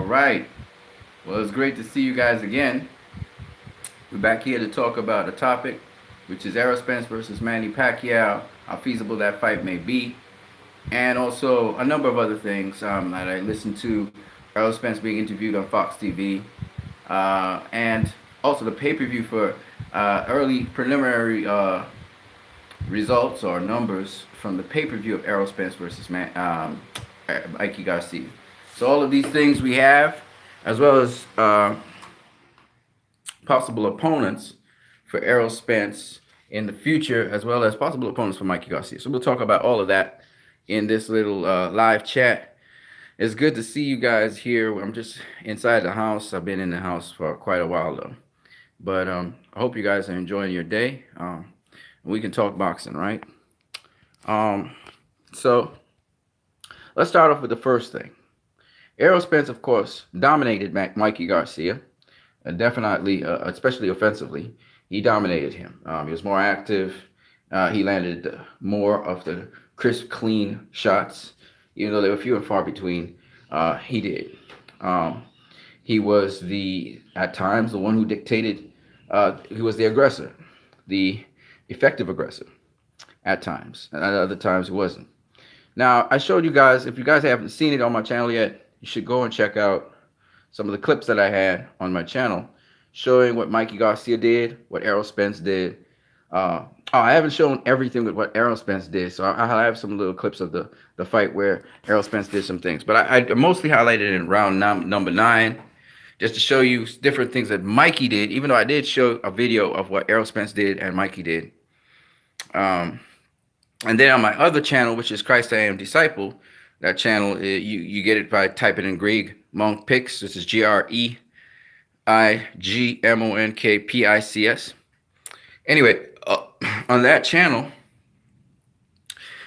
All right. Well, it's great to see you guys again. We're back here to talk about a topic, which is Errol Spence versus Manny Pacquiao, how feasible that fight may be, and also a number of other things that I listened to. Errol Spence being interviewed on Fox TV, and also the pay-per-view for early preliminary results or numbers from the pay-per-view of Errol Spence versus Mikey Garcia. So all of these things we have, as well as possible opponents for Errol Spence in the future, as well as possible opponents for Mikey Garcia. So we'll talk about all of that in this little live chat. It's good to see you guys here. I'm just inside the house. I've been in the house for quite a while though, but I hope you guys are enjoying your day. We can talk boxing, right? So let's start off with the first thing. Errol Spence, of course, dominated Mikey Garcia, definitely, especially offensively. He dominated him. He was more active. He landed more of the crisp, clean shots, even though they were few and far between. He did. He was at times, the one who dictated. He was the aggressor, the effective aggressor at times, and at other times he wasn't. Now, I showed you guys, if you guys haven't seen it on my channel yet, you should go and check out some of the clips that I had on my channel showing what Mikey Garcia did, what Errol Spence did. I haven't shown everything with what Errol Spence did, so I have some little clips of the fight where Errol Spence did some things. But I mostly highlighted in round number 9, just to show you different things that Mikey did, even though I did show a video of what Errol Spence did and Mikey did. And then on my other channel, which is Christ I Am Disciple, that channel, you get it by typing in Greg Monk Picks. This is GREIGMONKPICS. Anyway, on that channel,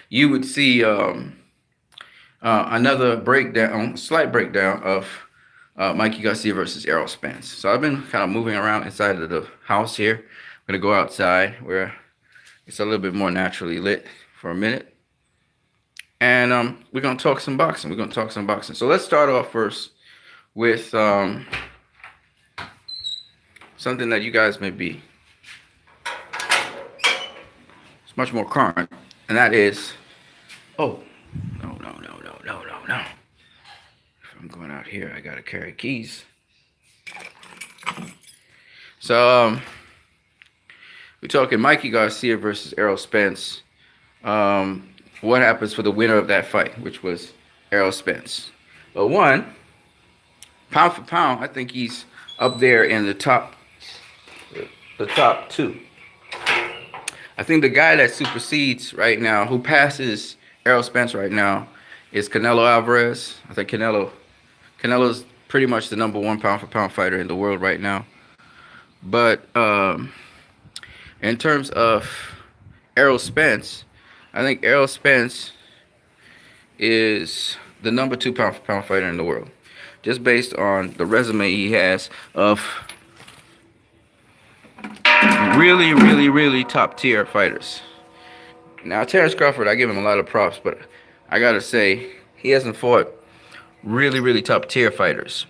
you would see another breakdown, slight breakdown of Mikey Garcia versus Errol Spence. So I've been kind of moving around inside of the house here. I'm going to go outside where it's a little bit more naturally lit for a minute. And we're going to talk some boxing. So let's start off first with something that you guys may be. It's much more current. And that is, no. If I'm going out here, I got to carry keys. So we're talking Mikey Garcia versus Errol Spence. What happens for the winner of that fight, which was Errol Spence? Well, one, pound for pound, I think he's up there in the top 2. I think the guy that supersedes right now, who passes Errol Spence right now, is Canelo Alvarez. I think Canelo's pretty much the number 1 pound for pound fighter in the world right now. But in terms of Errol Spence, I think Errol Spence is the number 2 pound for pound fighter in the world, just based on the resume he has of really, really, really top tier fighters. Now, Terrence Crawford, I give him a lot of props, but I gotta say, he hasn't fought really, really top tier fighters.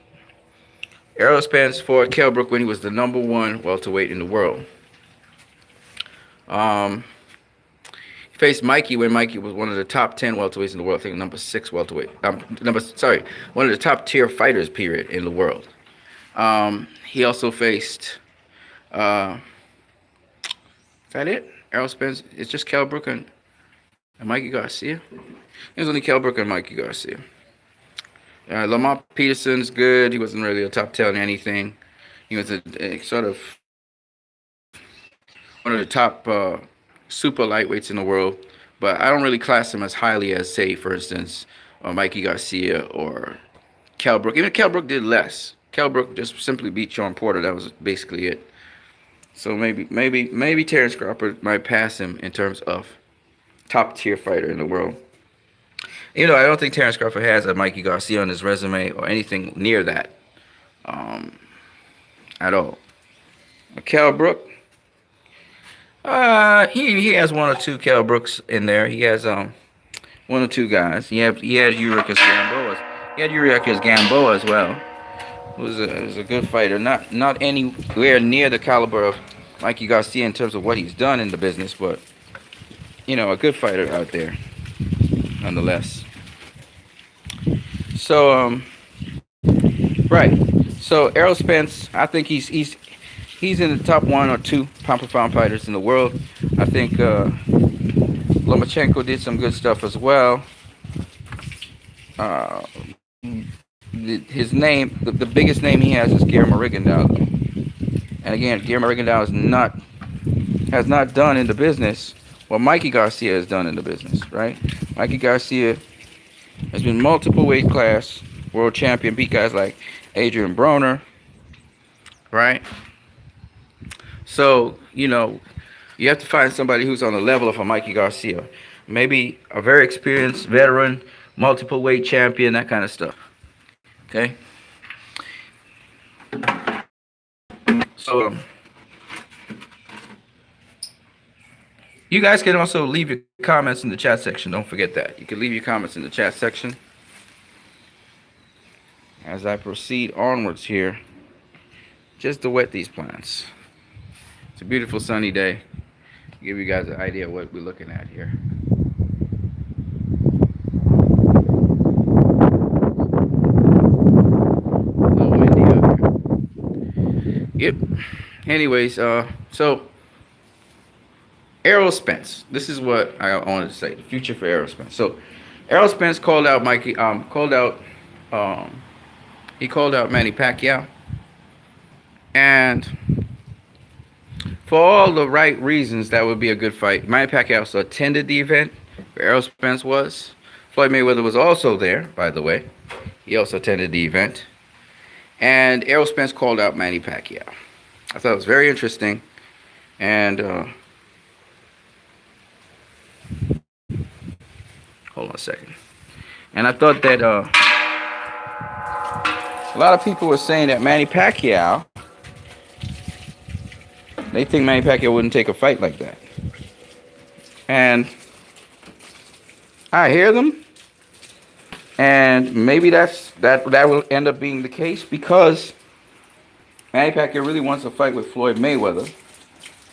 Errol Spence fought Kell Brook when he was the number 1 welterweight in the world. He faced Mikey when Mikey was one of the top 10 welterweights in the world. I think number 6 welterweight. One of the top tier fighters, period, in the world. He also faced. Is that it? Errol Spence. It's just Kell Brook and Mikey Garcia. It was only Kell Brook and Mikey Garcia. Lamar Peterson's good. He wasn't really a top 10 anything. He was a sort of one of the top super lightweights in the world, but I don't really class him as highly as, say, for instance, Mikey Garcia or Kell Brook. Even Kell Brook did less. Kell Brook just simply beat Sean Porter. That was basically it. So maybe Terrence Crawford might pass him in terms of top tier fighter in the world. You know, I don't think Terrence Crawford has a Mikey Garcia on his resume or anything near that at all. Kell Brook, he has 1 or 2 Kell Brooks in there. He has 1 or 2 guys. He had Urikas Gamboa. He had Urikas Gamboa as well. was a good fighter. Not anywhere near the caliber of Mikey Garcia in terms of what he's done in the business, but a good fighter out there nonetheless. So right. So Errol Spence, I think he's in the top 1 or 2 pound for pound fighters in the world. I think Lomachenko did some good stuff as well. Uh, his name, the biggest name he has is Guillermo Rigondeaux. And again, Guillermo Rigondeaux has not done in the business what Mikey Garcia has done in the business, right? Mikey Garcia has been multiple weight class world champion, beat guys like Adrian Broner, right? So, you have to find somebody who's on the level of a Mikey Garcia. Maybe a very experienced veteran, multiple weight champion, that kind of stuff. Okay? So, you guys can also leave your comments in the chat section. Don't forget that. You can leave your comments in the chat section. As I proceed onwards here, just to wet these plants. It's a beautiful sunny day. Give you guys an idea of what we're looking at here. A little windy out here. Yep. Anyways, so Errol Spence. This is what I wanted to say. The future for Errol Spence. So Errol Spence called out Manny Pacquiao, and for all the right reasons, that would be a good fight. Manny Pacquiao also attended the event where Errol Spence was. Floyd Mayweather was also there, by the way. He also attended the event. And Errol Spence called out Manny Pacquiao. I thought it was very interesting. And hold on a second. And I thought that a lot of people were saying that Manny Pacquiao, they think Manny Pacquiao wouldn't take a fight like that. And I hear them. And maybe that will end up being the case, because Manny Pacquiao really wants a fight with Floyd Mayweather.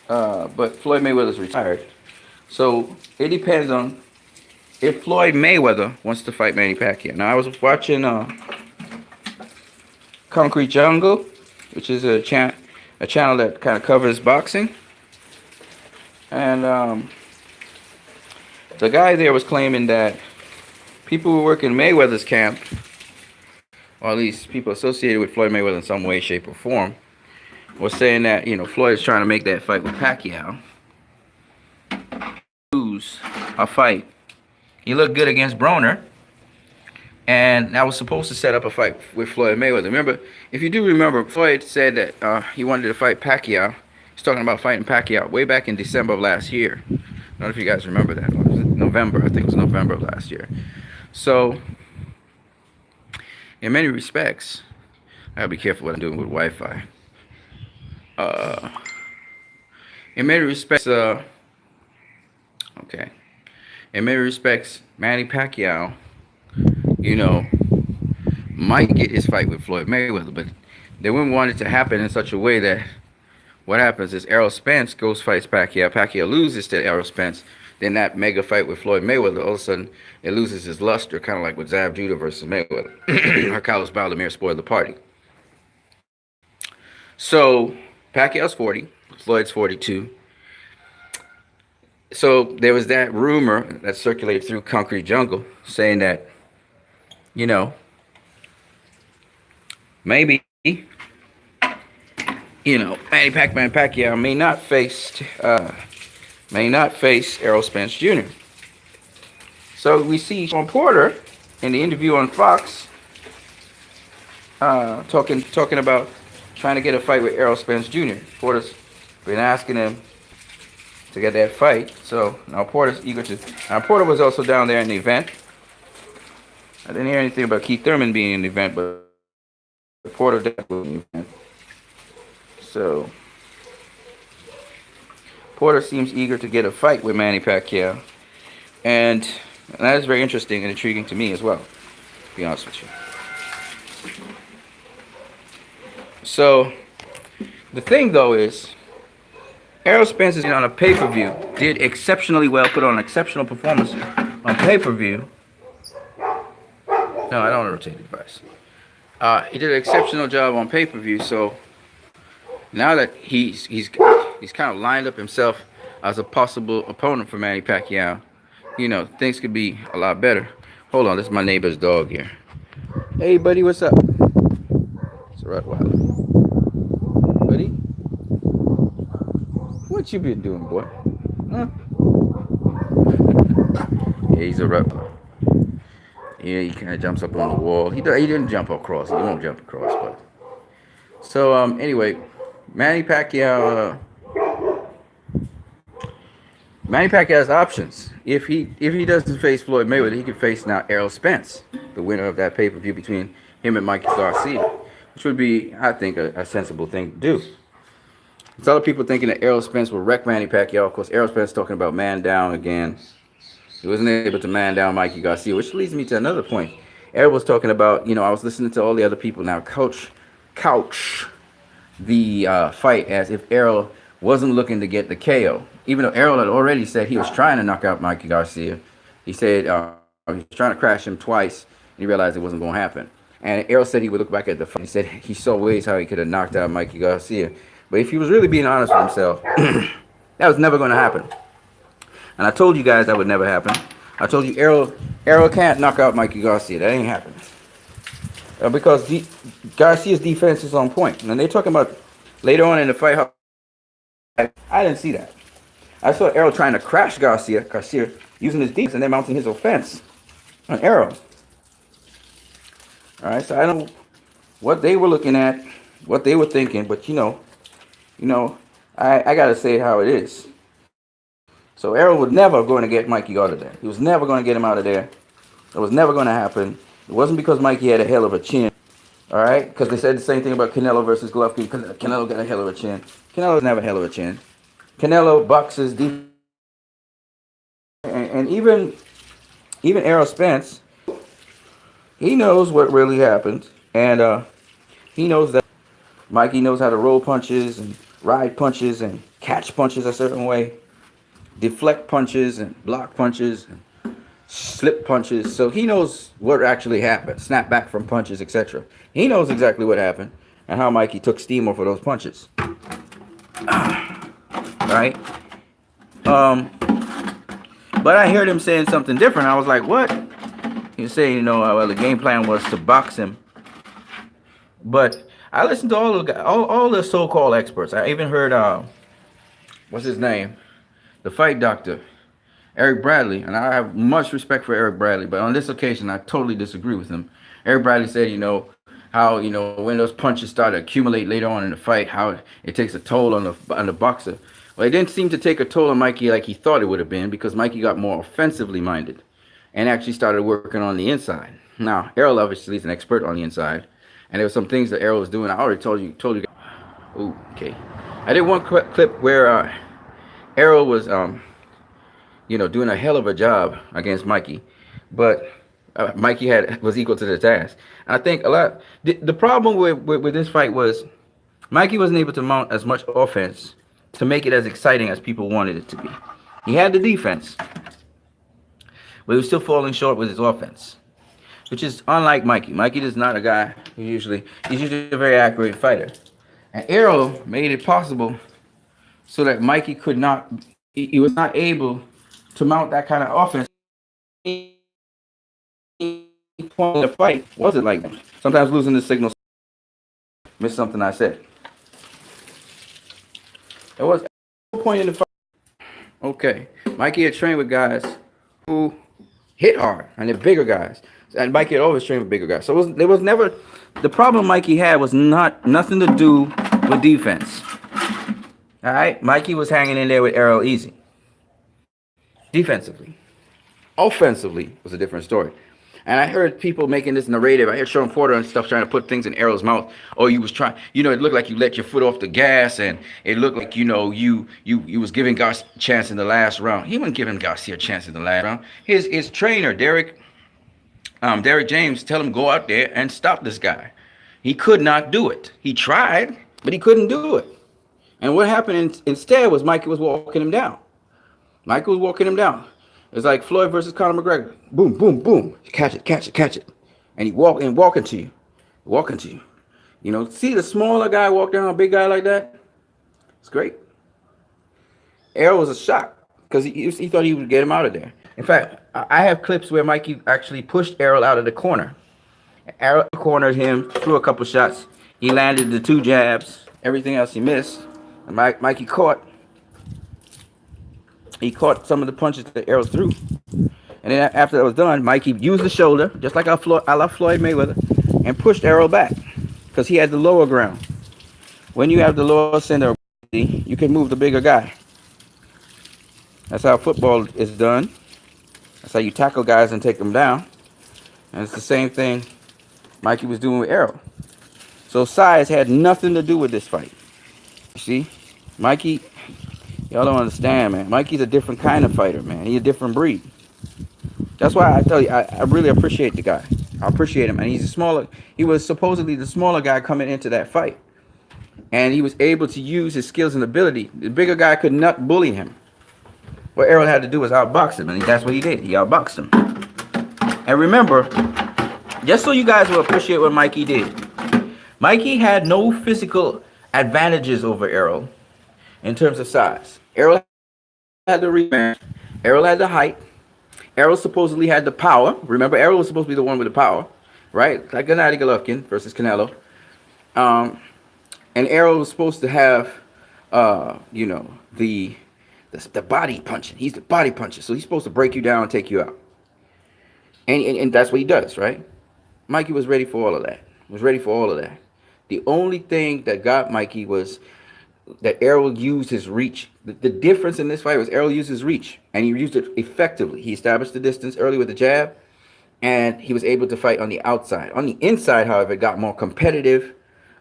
But Floyd Mayweather's retired. So it depends on if Floyd Mayweather wants to fight Manny Pacquiao. Now, I was watching Concrete Jungle, which is a channel that kind of covers boxing. And the guy there was claiming that people who work in Mayweather's camp, or at least people associated with Floyd Mayweather in some way, shape, or form, was saying that, Floyd is trying to make that fight with Pacquiao. Lose a fight. He looked good against Broner, and that was supposed to set up a fight with Floyd Mayweather. Remember, if you do remember, Floyd said that he wanted to fight Pacquiao. He's talking about fighting Pacquiao way back in December of last year. I don't know if you guys remember that. Or was it November? I think it was November of last year. So, in many respects, I gotta be careful what I'm doing with Wi-Fi. In many respects, okay. In many respects, Manny Pacquiao, might get his fight with Floyd Mayweather, but they wouldn't want it to happen in such a way that what happens is Errol Spence goes fights Pacquiao. Pacquiao loses to Errol Spence. Then that mega fight with Floyd Mayweather, all of a sudden, it loses its luster, kind of like with Zav Judah versus Mayweather. Or Carlos Baldomir spoiled the party. So, Pacquiao's 40, Floyd's 42. So, there was that rumor that circulated through Concrete Jungle saying that, maybe, Manny Pacquiao may not face Errol Spence Jr. So we see Sean Porter in the interview on Fox talking about trying to get a fight with Errol Spence Jr. Porter's been asking him to get that fight. So now Porter's eager to. Now Porter was also down there in the event. I didn't hear anything about Keith Thurman being in the event, but Porter definitely in the event. So Porter seems eager to get a fight with Manny Pacquiao, and that is very interesting and intriguing to me as well, to be honest with you. So the thing though is, Errol Spence is on a pay-per-view. Did exceptionally well, put on an exceptional performance on pay-per-view. No, I don't want to rotate the device. He did an exceptional job on pay-per-view. So now that he's kind of lined up himself as a possible opponent for Manny Pacquiao, things could be a lot better. Hold on, this is my neighbor's dog here. Hey, buddy, what's up? It's a Rottweiler. Buddy, what you been doing, boy? Huh? Yeah, he's a Rottweiler. Yeah, he kind of jumps up on the wall. He didn't jump across. He won't jump across, but so anyway, Manny Pacquiao. Manny Pacquiao has options. If he doesn't face Floyd Mayweather, he can face now Errol Spence, the winner of that pay-per-view between him and Mikey Garcia, which would be, I think, a sensible thing to do. There's other people thinking that Errol Spence will wreck Manny Pacquiao. Of course, Errol Spence talking about man down again. He wasn't able to man down Mikey Garcia, which leads me to another point. Errol was talking about, I was listening to all the other people now couch the fight as if Errol wasn't looking to get the KO. Even though Errol had already said he was trying to knock out Mikey Garcia. He said he was trying to crash him twice, and he realized it wasn't going to happen. And Errol said he would look back at the fight. He said he saw ways how he could have knocked out Mikey Garcia. But if he was really being honest with himself, that was never going to happen. And I told you guys that would never happen. I told you Errol can't knock out Mikey Garcia. That ain't happening. Because Garcia's defense is on point. And they're talking about later on in the fight. I didn't see that. I saw Errol trying to crash Garcia using his defense and then mounting his offense on Errol. All right, so I don't know what they were looking at, what they were thinking, but I gotta say it how it is. So Errol was never going to get Mikey out of there. He was never going to get him out of there. It was never going to happen. It wasn't because Mikey had a hell of a chin. All right? Because they said the same thing about Canelo versus Golovkin. Canelo got a hell of a chin. Canelo doesn't have a hell of a chin. Canelo boxes deep. And even Errol Spence, he knows what really happened. And he knows that Mikey knows how to roll punches and ride punches and catch punches a certain way. Deflect punches and block punches and slip punches. So he knows what actually happened. Snap back from punches, etc. He knows exactly what happened and how Mikey took steam off of those punches. Right? But I heard him saying something different. I was like, what? He was saying, well, the game plan was to box him. But I listened to all the so-called experts. I even heard, what's his name? The fight doctor, Eric Bradley, and I have much respect for Eric Bradley, but on this occasion, I totally disagree with him. Eric Bradley said, how, when those punches start to accumulate later on in the fight, how it takes a toll on the boxer. Well, it didn't seem to take a toll on Mikey like he thought it would have been, because Mikey got more offensively minded and actually started working on the inside. Now, Errol obviously is an expert on the inside, and there were some things that Errol was doing. I already told you. Ooh, okay. I did one clip where Errol was, doing a hell of a job against Mikey, but Mikey was equal to the task. And I think the problem with this fight was Mikey wasn't able to mount as much offense to make it as exciting as people wanted it to be. He had the defense, but he was still falling short with his offense, which is unlike Mikey. Mikey is not a guy he's usually a very accurate fighter. And Errol made it possible so that Mikey he was not able to mount that kind of offense. Point in the fight wasn't like that. Sometimes losing the signal, missed something I said. It was a point in the fight. Okay, Mikey had trained with guys who hit hard, and they're bigger guys. And Mikey had always trained with bigger guys. So there was never the problem Mikey had was nothing to do with defense. All right, Mikey was hanging in there with Errol easy. Defensively. Offensively was a different story. And I heard people making this narrative. I heard Sean Porter and stuff trying to put things in Errol's mouth. Oh, you was trying, it looked like you let your foot off the gas, and it looked like, you was giving Garcia a chance in the last round. He wasn't giving Garcia a chance in the last round. His trainer, Derek James, tell him go out there and stop this guy. He could not do it. He tried, but he couldn't do it. And what happened instead was Mikey was walking him down. Mikey was walking him down. It was like Floyd versus Conor McGregor. Boom, boom, boom. Catch it, catch it, catch it. And he walking to you. Walking to you. You know, see the smaller guy walk down a big guy like that? It's great. Errol was a shock because he thought he would get him out of there. In fact, I have clips where Mikey actually pushed Errol out of the corner. Errol cornered him, threw a couple shots. He landed the 2 jabs. Everything else he missed. And Mikey caught. He caught some of the punches that Errol threw. And then after that was done, Mikey used the shoulder, just like a la Floyd Mayweather, and pushed Errol back because he had the lower ground. When you have the lower center, you can move the bigger guy. That's how football is done. That's how you tackle guys and take them down. And it's the same thing Mikey was doing with Errol. So size had nothing to do with this fight. You see, Mikey, y'all don't understand, man. Mikey's a different kind of fighter, man. He's a different breed. That's why I tell you, I really appreciate the guy. I appreciate him. And he was supposedly the smaller guy coming into that fight. And he was able to use his skills and ability. The bigger guy could not bully him. What Errol had to do was outbox him. And that's what he did. He outboxed him. And remember, just so you guys will appreciate what Mikey did. Mikey had no physical advantages over Errol in terms of size. Errol had the rebound. Errol had the height. Errol supposedly had the power. Remember, Errol was supposed to be the one with the power, right? Like Gennady Golovkin versus Canelo. And Errol was supposed to have, the body punching. He's the body puncher, so he's supposed to break you down and take you out. And that's what he does, right? Mikey was ready for all of that. The only thing that got Mikey was that Errol used his reach. The difference in this fight was Errol used his reach, and he used it effectively. He established the distance early with the jab, and he was able to fight on the outside. On the inside, however, it got more competitive.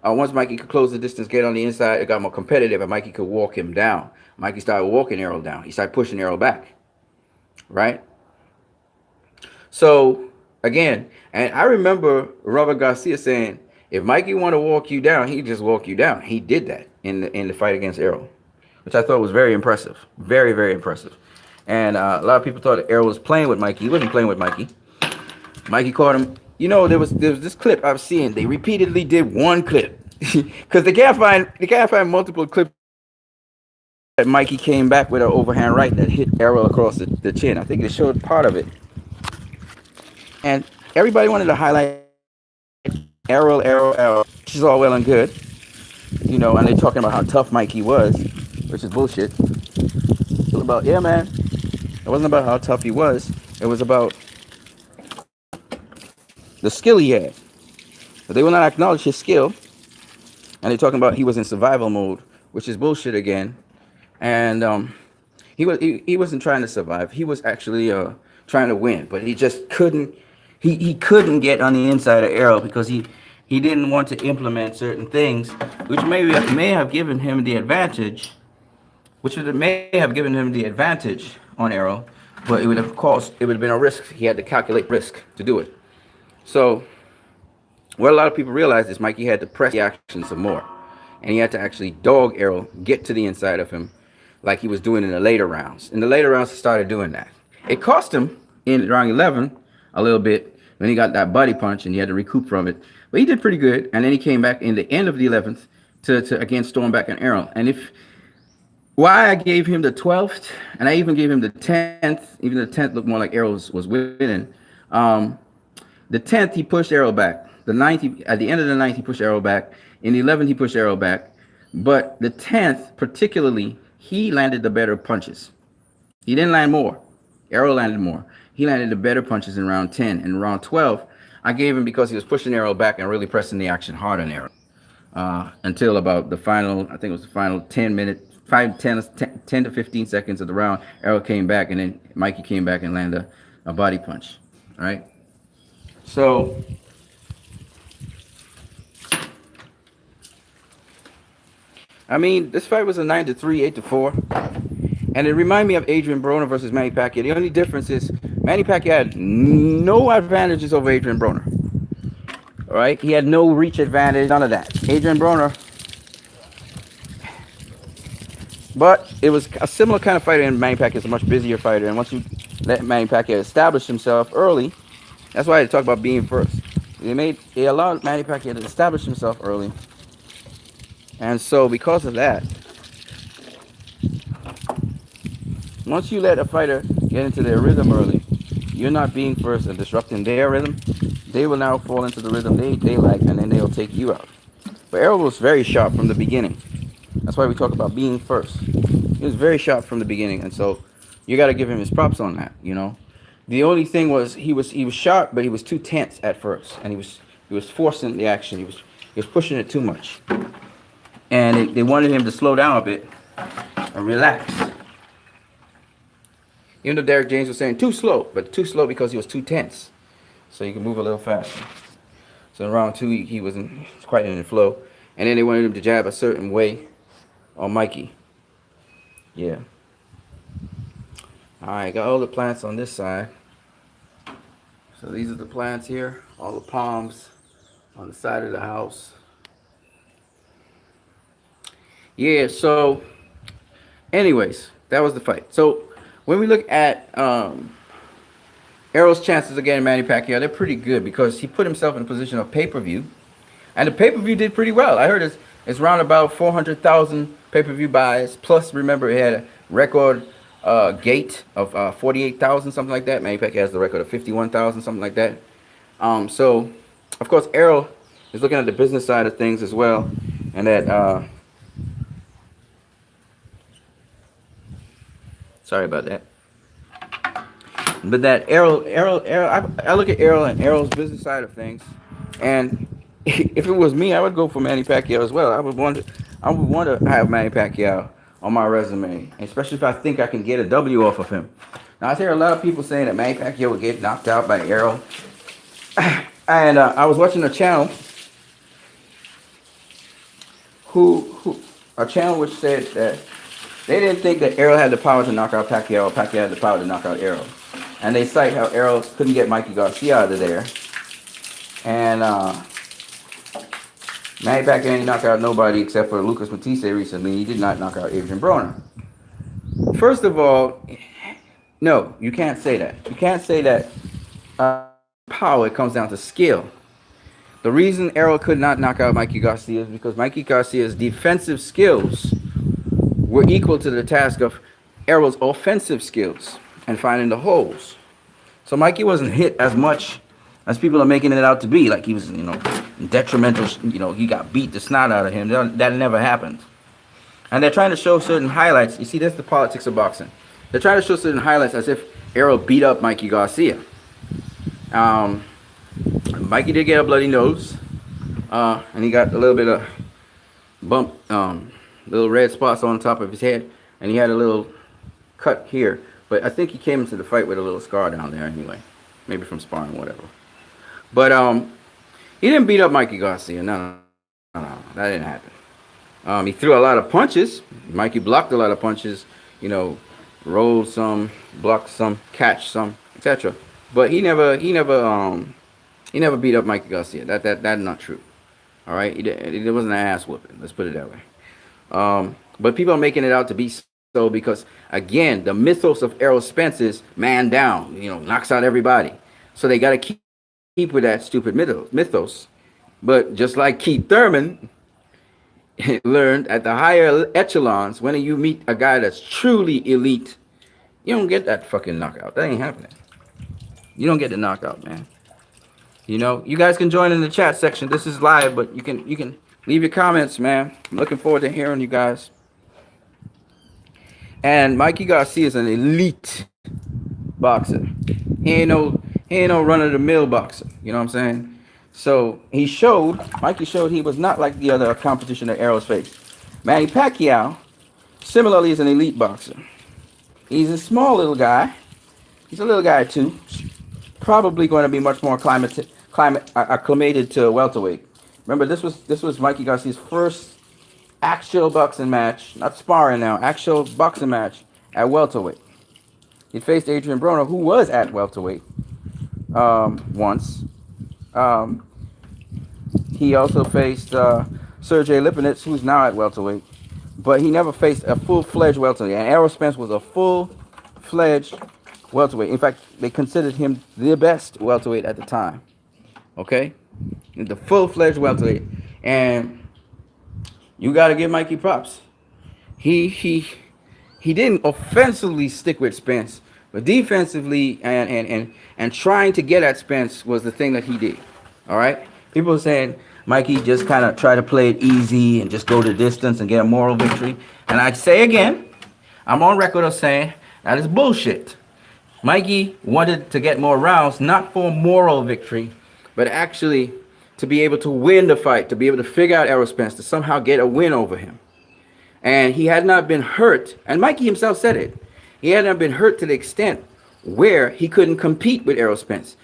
Once Mikey could close the distance, get on the inside, it got more competitive, and Mikey could walk him down. Mikey started walking Errol down. He started pushing Errol back, right? So, again, and I remember Robert Garcia saying, if Mikey want to walk you down, he'd just walk you down. He did that in the fight against Errol, which I thought was very impressive. Very, very impressive. And a lot of people thought that Errol was playing with Mikey. He wasn't playing with Mikey. Mikey caught him. You know, there was this clip I've seen. They repeatedly did one clip because they can't find multiple clips. That Mikey came back with an overhand right that hit Errol across the chin. I think they showed part of it. And everybody wanted to highlight Errol. She's all well and good. You know, and they're talking about how tough Mikey was, which is bullshit. It was about, yeah, man. It wasn't about how tough he was. It was about the skill he had. But they will not acknowledge his skill. And they're talking about he was in survival mode, which is bullshit again. And he wasn't trying to survive. He was actually trying to win, but he just couldn't. He couldn't get on the inside of Errol because he didn't want to implement certain things, which may have given him the advantage. On Errol, but it would have been a risk. He had to calculate risk to do it. So what a lot of people realized is Mikey had to press the action some more, and he had to actually dog Errol, get to the inside of him, like he was doing in the later rounds. In the later rounds, he started doing that. It cost him in round 11 a little bit when he got that body punch and he had to recoup from it. But he did pretty good. And then he came back in the end of the 11th to again storm back on Errol. And why I gave him the 12th, and I even gave him the 10th, even the 10th looked more like Errol was winning. The 10th, he pushed Errol back. The 9th, at the end of the 9th, he pushed Errol back. In the 11th, he pushed Errol back. But the 10th, particularly, he landed the better punches. He didn't land more. Errol landed more. He landed the better punches in round 10. And round 12, I gave him because he was pushing Errol back and really pressing the action hard on Errol. Until about the final, I think it was the final 10 to 15 seconds of the round, Errol came back, and then Mikey came back and landed a body punch. All right? So I mean, this fight was a 9-3, 8-4. And it reminded me of Adrian Broner versus Manny Pacquiao. The only difference is Manny Pacquiao had no advantages over Adrian Broner. All right, he had no reach advantage, none of that. Adrian Broner, but it was a similar kind of fighter. And Manny Pacquiao is a much busier fighter. And once you let Manny Pacquiao establish himself early, that's why I talk about being first. They allowed Manny Pacquiao to establish himself early, and so because of that, once you let a fighter get into their rhythm early, you're not being first and disrupting their rhythm. They will now fall into the rhythm they like, and then they'll take you out. But Errol was very sharp from the beginning. That's why we talk about being first. He was very sharp from the beginning, and so you got to give him his props on that. The only thing was he was sharp, but he was too tense at first, and he was forcing the action. He was pushing it too much, and they wanted him to slow down a bit and relax. Even though Derek James was saying too slow, but too slow because he was too tense, so he could move a little faster. So in round two, he wasn't quite in the flow, and then they wanted him to jab a certain way on Mikey. Yeah. All right, got all the plants on this side. So these are the plants here, all the palms on the side of the house. Yeah, so anyways, that was the fight. So when we look at Errol's chances against Manny Pacquiao, they're pretty good because he put himself in a position of pay-per-view. And the pay-per-view did pretty well. I heard it's around about 400,000 pay-per-view buys. Plus, remember, it had a record gate of 48,000, something like that. Manny Pacquiao has the record of 51,000, something like that. So, of course, Errol is looking at the business side of things as well. And that... sorry about that. But that Errol, I look at Errol and Errol's business side of things. And if it was me, I would go for Manny Pacquiao as well. I would want to have Manny Pacquiao on my resume, especially if I think I can get a W off of him. Now I hear a lot of people saying that Manny Pacquiao would get knocked out by Errol, and I was watching a channel a channel which said that they didn't think that Errol had the power to knock out Pacquiao, or Pacquiao had the power to knock out Errol, and they cite how Errol couldn't get Mikey Garcia out of there, and Manny Pacquiao ain't knocked out nobody except for Lucas Matisse recently. He did not knock out Adrian Broner. First of all, no, you can't say that. You can't say that power comes down to skill. The reason Errol could not knock out Mikey Garcia is because Mikey Garcia's defensive skills were equal to the task of Errol's offensive skills and finding the holes. So Mikey wasn't hit as much as people are making it out to be, like he was, detrimental, he got beat the snot out of him. That never happened. And they're trying to show certain highlights. You see, that's the politics of boxing. They're trying to show certain highlights as if Errol beat up Mikey Garcia. Mikey did get a bloody nose, and he got a little bit of bump, little red spots on top of his head, and he had a little cut here. But I think he came into the fight with a little scar down there anyway, maybe from sparring, whatever. But he didn't beat up Mikey Garcia. No, that didn't happen. He threw a lot of punches. Mikey blocked a lot of punches. Rolled some, blocked some, catch some, etc. But he never beat up Mikey Garcia. That's not true. All right, it wasn't an ass whooping. Let's put it that way. But people are making it out to be so because again, the mythos of Errol Spence is man down. Knocks out everybody. So they got to keep with that stupid mythos. But just like Keith Thurman learned at the higher echelons, when you meet a guy that's truly elite, you don't get that fucking knockout. That ain't happening. You don't get the knockout, man. You guys can join in the chat section. This is live, but you can leave your comments, man. I'm looking forward to hearing you guys. And Mikey Garcia is an elite boxer. He ain't no run-of-the-mill boxer. You know what I'm saying? So Mikey showed he was not like the other competition that Errol's faced. Manny Pacquiao, similarly, is an elite boxer. He's a small little guy. He's a little guy too. Probably going to be much more acclimated to welterweight. Remember, this was Mikey Garcia's first actual boxing match, not sparring now, actual boxing match at welterweight. He faced Adrian Broner, who was at welterweight once. He also faced Sergey Lipinets, who's now at welterweight, but he never faced a full-fledged welterweight. And Errol Spence was a full-fledged welterweight. In fact, they considered him the best welterweight at the time. Okay, the full-fledged welterweight, and you got to give Mikey props. He didn't offensively stick with Spence, but defensively and trying to get at Spence was the thing that he did. All right, people are saying Mikey just kind of try to play it easy and just go the distance and get a moral victory. And I say again, I'm on record of saying that is bullshit. Mikey wanted to get more rounds, not for moral victory, but actually to be able to win the fight, to be able to figure out Errol Spence, to somehow get a win over him. And he had not been hurt, and Mikey himself said it. He had not been hurt to the extent where he couldn't compete with Errol Spence.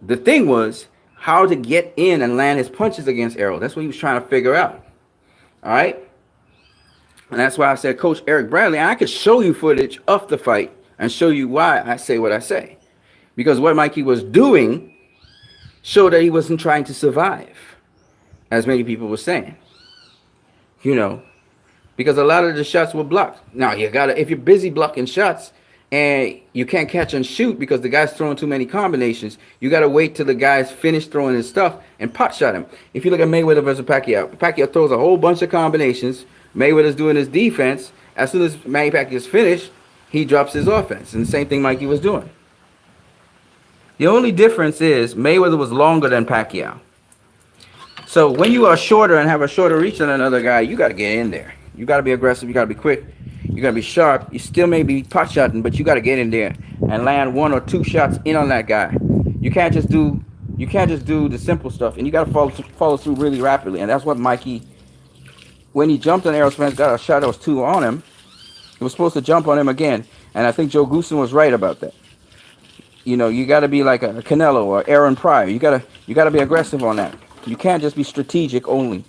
The thing was how to get in and land his punches against Errol. That's what he was trying to figure out. All right? And that's why I said Coach Eric Bradley, and I could show you footage of the fight and show you why I say what I say. Because what Mikey was doing showed that he wasn't trying to survive, as many people were saying. You know, because a lot of the shots were blocked. Now, you gotta, if you're busy blocking shots and you can't catch and shoot because the guy's throwing too many combinations, you gotta wait till the guy's finished throwing his stuff and pot shot him. If you look at Mayweather versus Pacquiao, Pacquiao throws a whole bunch of combinations. Mayweather's doing his defense. As soon as Manny Pacquiao's finished, he drops his offense. And the same thing Mikey was doing. The only difference is Mayweather was longer than Pacquiao. So when you are shorter and have a shorter reach than another guy, you got to get in there. You got to be aggressive. You got to be quick. You got to be sharp. You still may be pot shotting, but you got to get in there and land 1 or 2 shots in on that guy. You can't just do the simple stuff, and you got to follow through really rapidly. And that's what Mikey, when he jumped on Errol Spence, got a shot that was 2 on him. He was supposed to jump on him again, and I think Joe Goosen was right about that. You know, you got to be like a Canelo or Aaron Pryor. You got to be aggressive on that. You can't just be strategic only.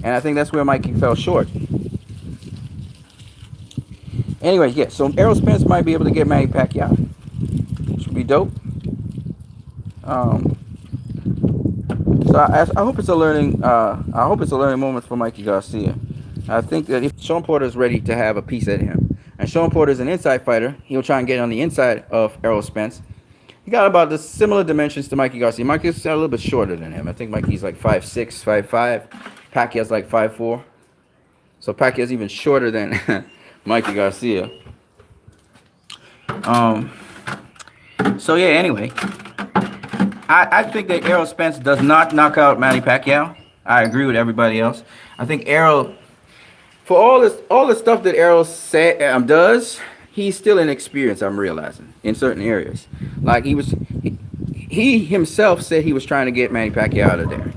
And I think that's where Mikey fell short. Anyway, yeah, so Errol Spence might be able to get Manny Pacquiao, which would be dope. So I hope it's a learning. I hope it's a learning moment for Mikey Garcia. I think that if Sean Porter is ready to have a piece at him, and Sean Porter is an inside fighter, he'll try and get on the inside of Errol Spence. He got about the similar dimensions to Mikey Garcia. Mikey's a little bit shorter than him. I think Mikey's like 5'6", 5'5". Pacquiao's like 5'4". So Pacquiao's even shorter than Mikey Garcia. So yeah, anyway. I think that Errol Spence does not knock out Manny Pacquiao. I agree with everybody else. I think Errol, for all the stuff that Errol does, he's still inexperienced, I'm realizing, in certain areas. Like he himself said he was trying to get Manny Pacquiao out of there.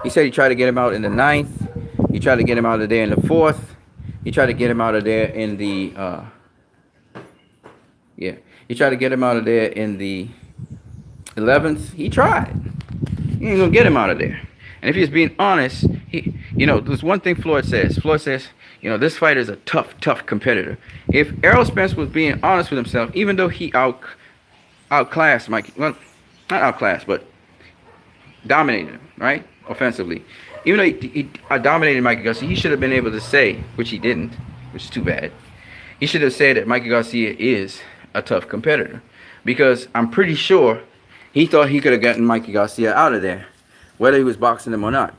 He said he tried to get him out in the 9th. He tried to get him out of there in the 4th. He tried to get him out of there in the he tried to get him out of there in the 11th. He tried. He ain't gonna get him out of there. And if he's being honest, there's one thing Floyd says. Floyd says, this fighter is a tough competitor. If Errol Spence was being honest with himself, even though he outclassed Mikey, well, not outclassed, but dominated him, right, offensively. Even though he dominated Mikey Garcia, he should have been able to say, which he didn't, which is too bad. He should have said that Mikey Garcia is a tough competitor, because I'm pretty sure he thought he could have gotten Mikey Garcia out of there, whether he was boxing him or not.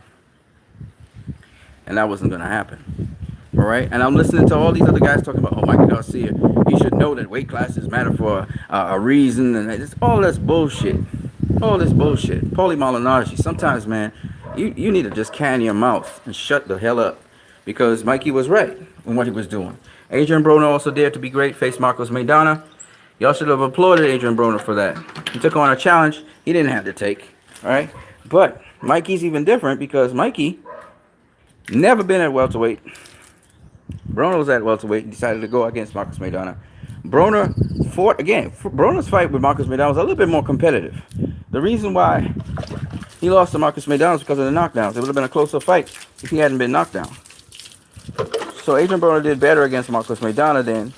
And that wasn't going to happen. All right? And I'm listening to all these other guys talking about, Mikey Garcia, you should know that weight classes matter for a reason. And it's all this bullshit. All this bullshit. Paulie Malignaggi. Sometimes, man, you need to just can your mouth and shut the hell up. Because Mikey was right in what he was doing. Adrian Broner also dared to be great, faced Marcos Maidana. Y'all should have applauded Adrian Broner for that. He took on a challenge he didn't have to take. All right? But Mikey's even different because Mikey never been at welterweight. Broner was at welterweight and decided to go against Marcos Maidana. Broner fought again. Broner's fight with Marcos Maidana was a little bit more competitive. The reason why he lost to Marcos Maidana was because of the knockdowns. It would have been a closer fight if he hadn't been knocked down. So Adrian Broner did better against Marcos Maidana than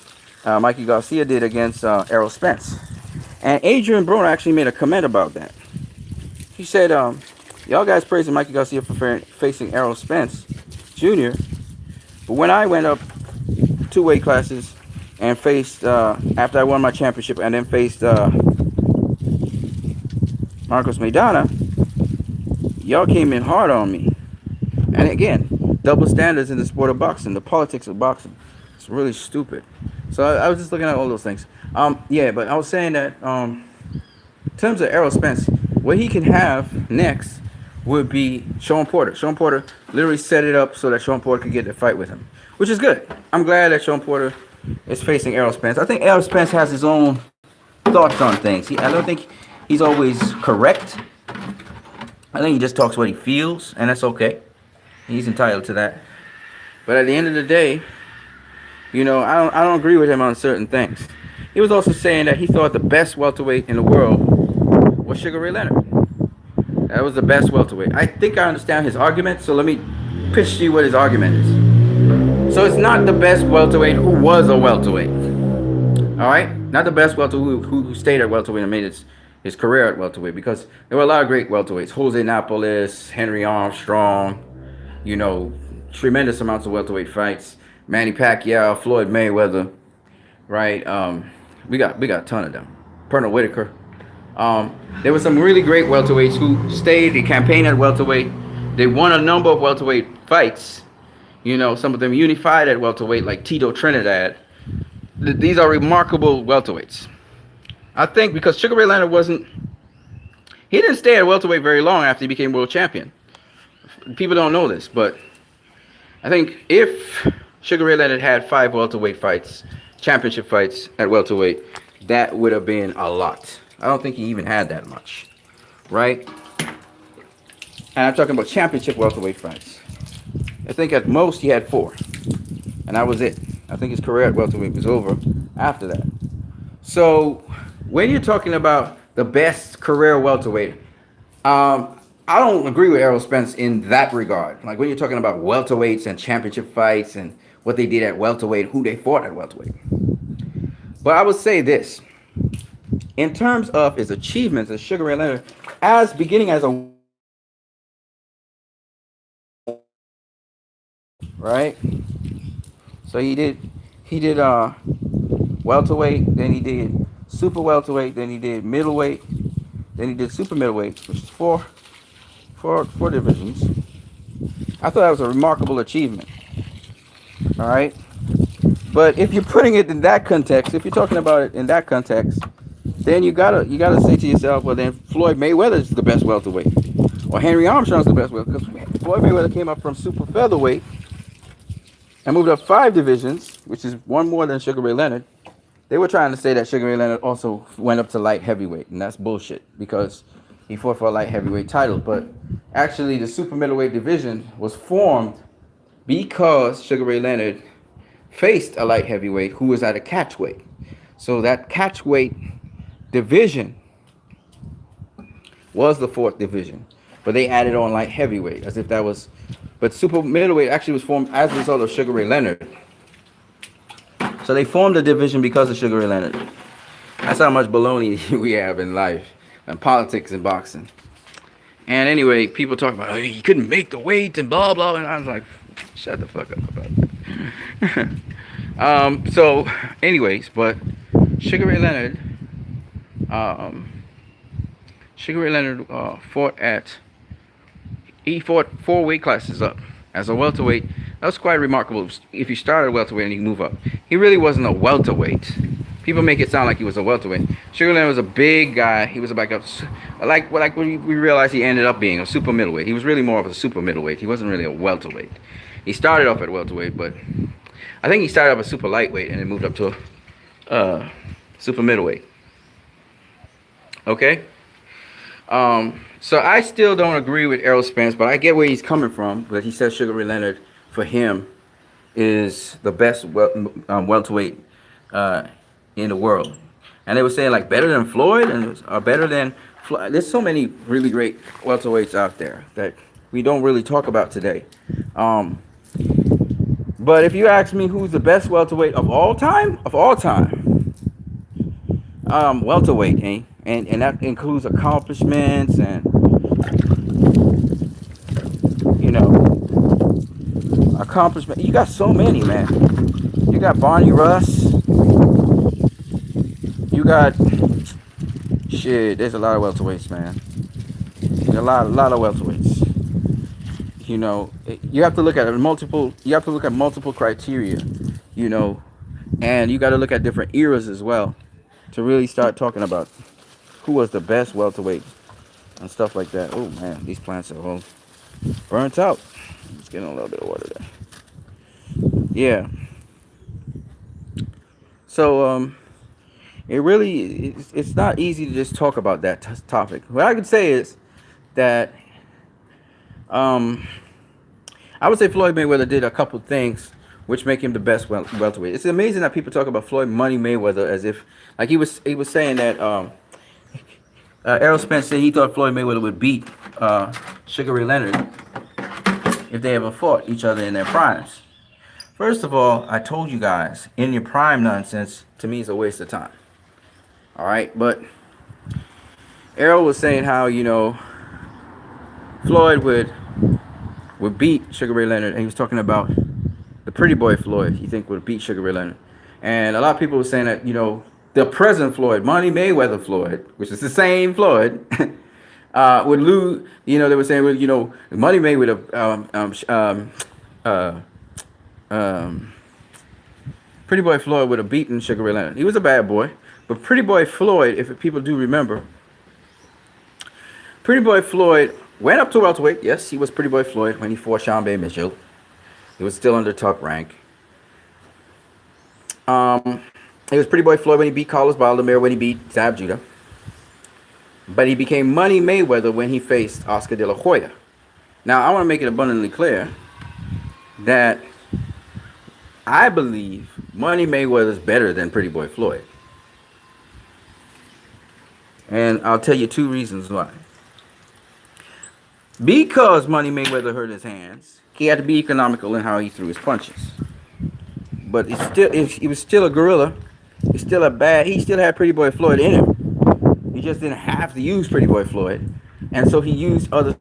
Mikey Garcia did against Errol Spence. And Adrian Broner actually made a comment about that. He said, Y'all guys praising Mikey Garcia for facing Errol Spence Jr. But when I went up 2 weight classes and faced after I won my championship and then faced Marcos Maidana, y'all came in hard on me. And again, double standards in the sport of boxing, the politics of boxing. It's really stupid. So I was just looking at all those things. Yeah, but I was saying that in terms of Errol Spence, what he can have next would be Sean Porter. Sean Porter literally set it up so that Sean Porter could get the fight with him, which is good. I'm glad that Sean Porter is facing Errol Spence. I think Errol Spence has his own thoughts on things. I don't think he's always correct. I think he just talks what he feels, and that's okay. He's entitled to that. But at the end of the day, I don't agree with him on certain things. He was also saying that he thought the best welterweight in the world was Sugar Ray Leonard. That was the best welterweight. I think I understand his argument, so let me pitch to you what his argument is. So it's not the best welterweight who was a welterweight. All right? Not the best welterweight who stayed at welterweight and made his career at welterweight, because there were a lot of great welterweights. Jose Napoles, Henry Armstrong, tremendous amounts of welterweight fights. Manny Pacquiao, Floyd Mayweather, right? We got a ton of them. Pernell Whitaker. There were some really great welterweights who stayed. They campaigned at welterweight. They won a number of welterweight fights. Some of them unified at welterweight, like Tito Trinidad. These are remarkable welterweights. I think because Sugar Ray Leonard he didn't stay at welterweight very long after he became world champion. People don't know this, but I think if Sugar Ray Leonard had 5 welterweight fights, championship fights at welterweight, that would have been a lot. I don't think he even had that much, right? And I'm talking about championship welterweight fights. I think at most he had 4, and that was it. I think his career at welterweight was over after that. So when you're talking about the best career welterweight, I don't agree with Errol Spence in that regard. Like when you're talking about welterweights and championship fights and what they did at welterweight, who they fought at welterweight. But I would say this. In terms of his achievements as Sugar Ray Leonard, beginning as a right? So he did welterweight, then he did super welterweight, then he did middleweight, then he did super middleweight, which is four divisions. I thought that was a remarkable achievement. All right. But if you're putting it in that context, if you're talking about it in that context, then you gotta say to yourself, well, then Floyd Mayweather is the best welterweight, or Henry Armstrong is the best welterweight, because Floyd Mayweather came up from super featherweight and moved up 5 divisions, which is one more than Sugar Ray Leonard. They were trying to say that Sugar Ray Leonard also went up to light heavyweight, and that's bullshit because he fought for a light heavyweight title. But actually, the super middleweight division was formed because Sugar Ray Leonard faced a light heavyweight who was at a catchweight. So that catchweight division was the 4th division, but they added on light heavyweight as if that was. But super middleweight actually was formed as a result of Sugar Ray Leonard. So they formed a division because of Sugar Ray Leonard. That's how much baloney we have in life and politics and boxing. And anyway, people talk about, oh, he couldn't make the weight and blah, blah. And I was like, shut the fuck up about that. So anyways, but Sugar Ray Leonard he fought 4 weight classes up as a welterweight. That was quite remarkable. If you started at welterweight and you move up, he really wasn't a welterweight. People make it sound like he was a welterweight. Sugar Leonard was a big guy. He was like we realized he ended up being a super middleweight. He was really more of a super middleweight. He wasn't really a welterweight. He started off at welterweight, but I think he started off at super lightweight and then moved up to super middleweight. Okay. So I still don't agree with Errol Spence, but I get where he's coming from. But he says Sugar Ray Leonard, for him, is the best welterweight in the world. And they were saying like better than Floyd or better than Floyd. There's so many really great welterweights out there that we don't really talk about today. But if you ask me who's the best welterweight of all time, welterweight, and that includes accomplishments and accomplishment. You got so many, man. You got Barney Russ. You got shit. There's a lot of welterweights, man. A lot of welterweights. You know, you have to look at multiple. You have to look at multiple criteria. You know, and you got to look at different eras as well to really start talking about who was the best welterweight and stuff like that. Oh man, these plants are all burnt out. Let's get a little bit of water there. Yeah. So it really it's not easy to just talk about that topic. What I could say is that I would say Floyd Mayweather did a couple things which make him the best welterweight. It's amazing that people talk about Floyd Money Mayweather as if like he was saying that Errol Spence said he thought Floyd Mayweather would beat Sugar Ray Leonard if they ever fought each other in their primes. First of all, I told you guys, in your prime nonsense, to me, is a waste of time. All right, but Errol was saying how, you know, Floyd would beat Sugar Ray Leonard, and he was talking about the pretty boy Floyd, he think would beat Sugar Ray Leonard. And a lot of people were saying that, you know, the present Floyd, Money Mayweather Floyd, which is the same Floyd, would lose. You know, they were saying, well, you know, Money Mayweather, Pretty Boy Floyd would have beaten Sugar Ray Leonard. He was a bad boy, but Pretty Boy Floyd, if people do remember, Pretty Boy Floyd went up to welterweight. Yes, he was Pretty Boy Floyd when he fought Sean Bay Mitchell. He was still under top rank. He was Pretty Boy Floyd when he beat Carlos Baldomero, when he beat Zab Judah. But he became Money Mayweather when he faced Oscar De La Hoya. Now, I want to make it abundantly clear that I believe Money Mayweather is better than Pretty Boy Floyd. And I'll tell you two reasons why. Because Money Mayweather hurt his hands, he had to be economical in how he threw his punches. But he was still a gorilla. He still had Pretty Boy Floyd in him. He just didn't have to use Pretty Boy Floyd. And so he used other,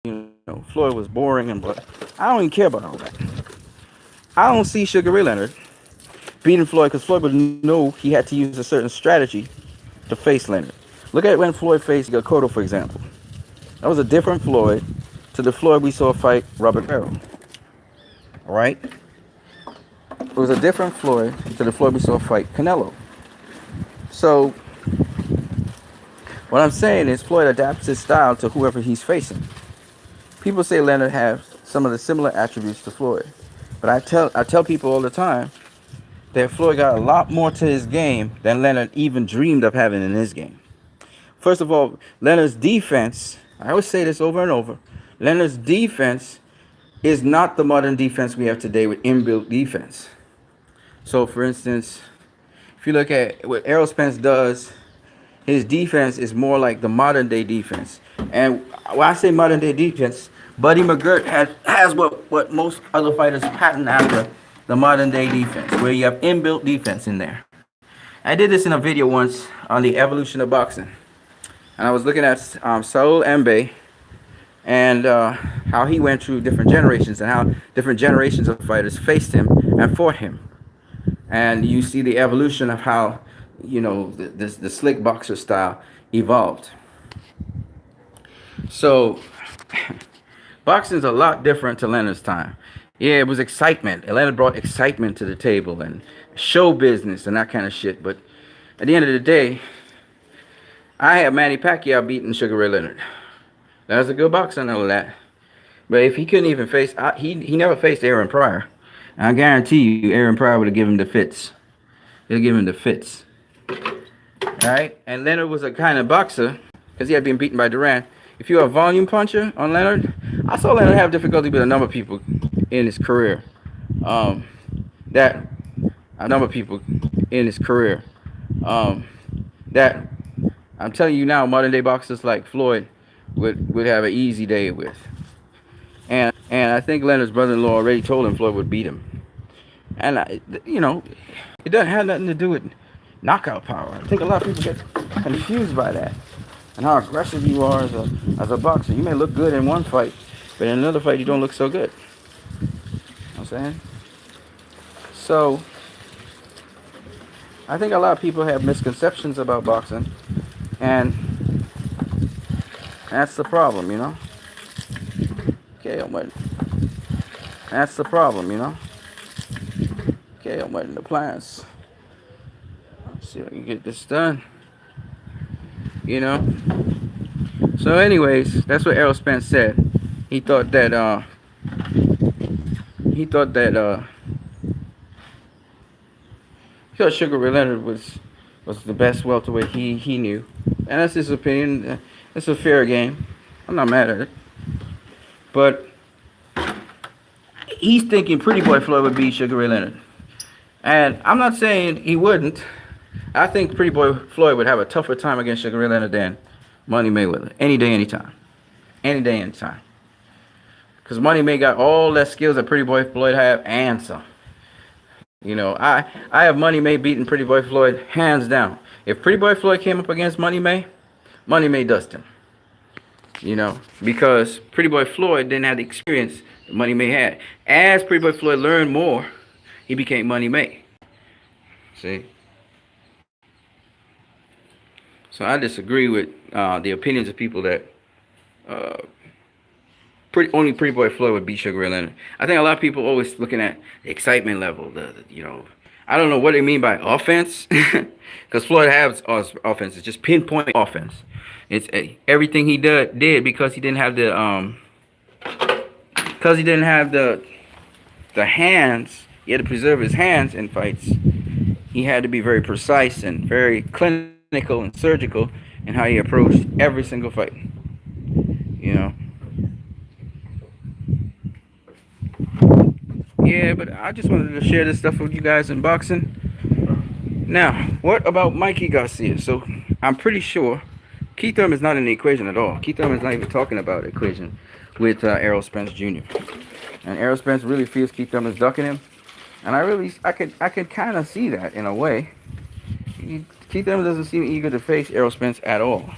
you know, Floyd was boring and blah. I don't even care about all that. I don't see Sugar Ray Leonard beating Floyd because Floyd would know he had to use a certain strategy to face Leonard. Look at when Floyd faced Cotto, for example. That was a different Floyd to the Floyd we saw fight Robert Errol. All right? It was a different Floyd to the Floyd we saw fight Canelo. So, what I'm saying is Floyd adapts his style to whoever he's facing. People say Leonard has some of the similar attributes to Floyd. But I tell people all the time that Floyd got a lot more to his game than Leonard even dreamed of having in his game. First of all, Leonard's defense, I always say this over and over, Leonard's defense is not the modern defense we have today with inbuilt defense. So, for instance, if you look at what Errol Spence does, his defense is more like the modern day defense. And when I say modern day defense, Buddy McGirt has what most other fighters patent after the modern day defense, where you have inbuilt defense in there. I did this in a video once on the evolution of boxing. And I was looking at Saul Mbe and how he went through different generations and how different generations of fighters faced him and fought him. And you see the evolution of how, you know, the slick boxer style evolved. So, boxing's a lot different to Leonard's time. Yeah, it was excitement. Leonard brought excitement to the table and show business and that kind of shit. But at the end of the day, I had Manny Pacquiao beating Sugar Ray Leonard. That was a good boxer and all that. But if he couldn't even face, he never faced Aaron Pryor. And I guarantee you, Aaron Pryor would have given him the fits. He'll give him the fits. Alright? And Leonard was a kind of boxer, because he had been beaten by Duran. If you're a volume puncher on Leonard, I saw Leonard have difficulty with a number of people in his career. That I'm telling you now, modern day boxers like Floyd would have an easy day with. And I think Leonard's brother-in-law already told him Floyd would beat him. And, you know, it doesn't have nothing to do with knockout power. I think a lot of people get confused by that. And how aggressive you are as a boxer. You may look good in one fight, but in another fight you don't look so good. I'm saying? So I think a lot of people have misconceptions about boxing, and that's the problem, you know. Okay, I'm waiting. That's the problem, you know. Okay, I'm waiting the plans. Let's see if I can get this done. You know. So, anyways, that's what Errol Spence said. He thought that he thought that he thought Sugar Ray Leonard was the best welterweight he knew, and that's his opinion. It's a fair game. I'm not mad at it, but he's thinking Pretty Boy Floyd would beat Sugar Ray Leonard, and I'm not saying he wouldn't. I think Pretty Boy Floyd would have a tougher time against Sugar Ray Leonard than Money Mayweather. Any day, anytime. Any day, anytime. Because Money May got all that skills that Pretty Boy Floyd have and some. You know, I have Money May beating Pretty Boy Floyd hands down. If Pretty Boy Floyd came up against Money May dust him. You know, because Pretty Boy Floyd didn't have the experience that Money May had. As Pretty Boy Floyd learned more, he became Money May. See? So I disagree with the opinions of people that only Pretty Boy Floyd would beat Sugar Ray Leonard. I think a lot of people always looking at the excitement level. You know, I don't know what they mean by offense, because Floyd has offense. It's just pinpoint offense. It's everything he did because he didn't have the hands. He had to preserve his hands in fights. He had to be very precise and very clinical and surgical in how he approached every single fight. You know. Yeah, but I just wanted to share this stuff with you guys in boxing. Now, what about Mikey Garcia? So I'm pretty sure Keith Thurman is not in the equation at all. Keith Thurman is not even talking about the equation with Errol Spence Jr. And Errol Spence really feels Keith Thurman is ducking him, and I could kind of see that in a way. Keith Thurman doesn't seem eager to face Errol Spence at all.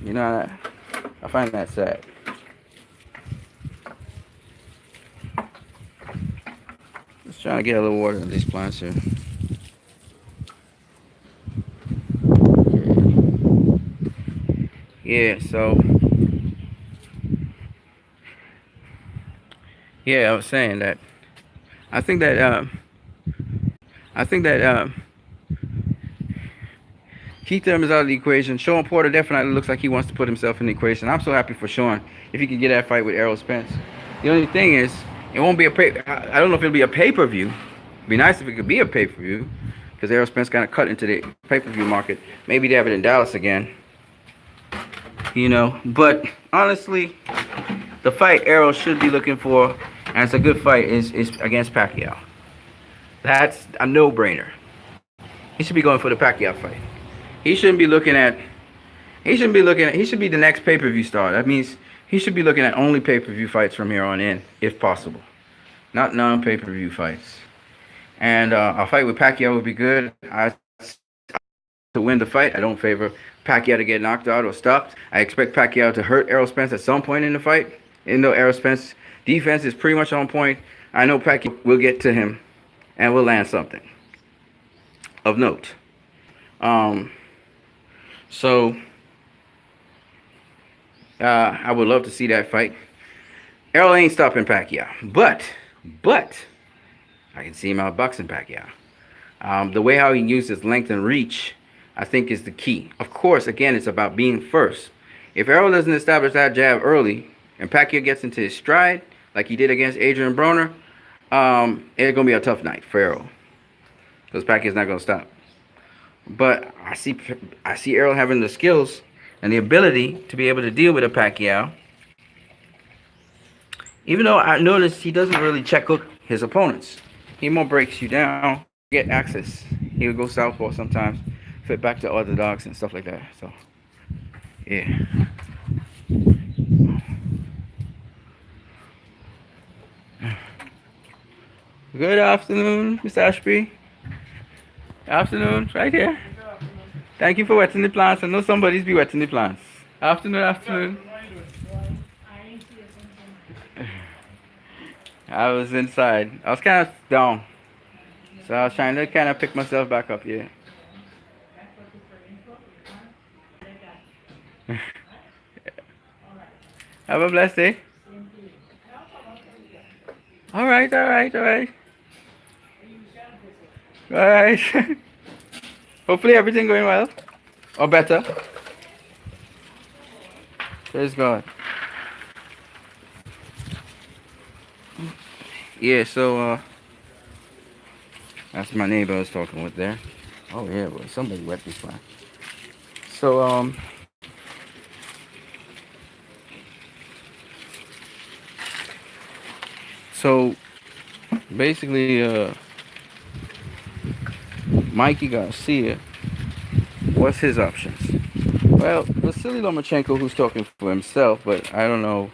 You know, I find that sad. Just trying to get a little water in these plants here. Yeah, so yeah, I was saying that I think that Keith Thurman is out of the equation. Sean Porter definitely looks like he wants to put himself in the equation. I'm so happy for Sean if he can get that fight with Errol Spence. The only thing is, it won't be I don't know if it'll be a pay-per-view. It'd be nice if it could be a pay-per-view, because Errol Spence kind of cut into the pay-per-view market. Maybe they have it in Dallas again. You know, but honestly, the fight Errol should be looking for, and it's a good fight, is against Pacquiao. That's a no-brainer. He should be going for the Pacquiao fight. He shouldn't be looking at. He should be the next pay-per-view star. That means he should be looking at only pay-per-view fights from here on in, if possible. Not non-pay-per-view fights. And a fight with Pacquiao would be good. To win the fight, I don't favor Pacquiao to get knocked out or stopped. I expect Pacquiao to hurt Errol Spence at some point in the fight. Even though Errol Spence's defense is pretty much on point, I know Pacquiao will get to him and will land something of note. So I would love to see that fight. Errol ain't stopping Pacquiao, but I can see him outboxing Pacquiao. The way how he uses length and reach, I think, is the key. Of course, again, it's about being first. If Errol doesn't establish that jab early and Pacquiao gets into his stride, like he did against Adrian Broner, it's going to be a tough night for Errol, because Pacquiao's not going to stop. But I see Errol having the skills and the ability to be able to deal with a Pacquiao. Even though I noticed he doesn't really check hook his opponents. He more breaks you down, get access. He would go southpaw sometimes, fit back to orthodox and stuff like that. So, yeah. Good afternoon, Mr. Ashby. Afternoon, right here. Thank you for wetting the plants. I know somebody's be wetting the plants. Afternoon. I was inside. I was kind of down, so I was trying to kind of pick myself back up. Yeah. Have a blessed day. All right, all right, all right, all right. Hopefully everything going well or better. Praise God. Yeah. So that's my neighbor I was talking with there. Oh yeah, boy, somebody wet this one. So so basically Mikey Garcia, what's his options? Well, Vasily Lomachenko, who's talking for himself, but I don't know,